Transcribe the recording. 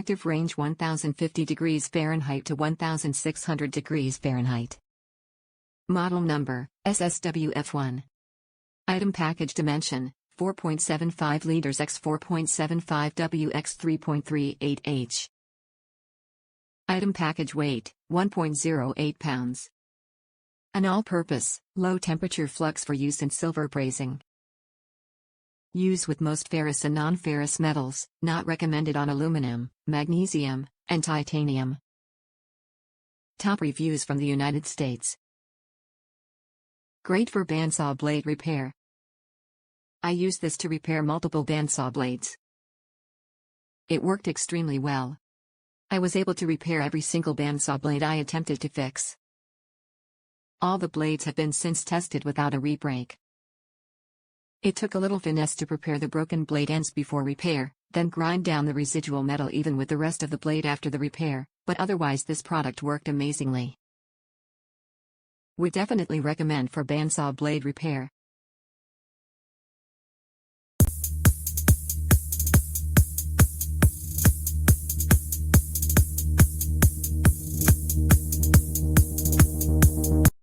Active range 1050 degrees Fahrenheit to 1600 degrees Fahrenheit. Model number, SSWF1. Item package dimension, 4.75 liters x 4.75 W x 3.38 H. Item package weight, 1.08 pounds. An all-purpose, low-temperature flux for use in silver brazing. Use with most ferrous and non-ferrous metals, not recommended on aluminum, magnesium, and titanium. Top reviews from the United States. Great for bandsaw blade repair. I used this to repair multiple bandsaw blades. It worked extremely well. I was able to repair every single bandsaw blade I attempted to fix. All the blades have been since tested without a re-break. It took a little finesse to prepare the broken blade ends before repair, then grind down the residual metal even with the rest of the blade after the repair, but otherwise this product worked amazingly. Would definitely recommend for bandsaw blade repair.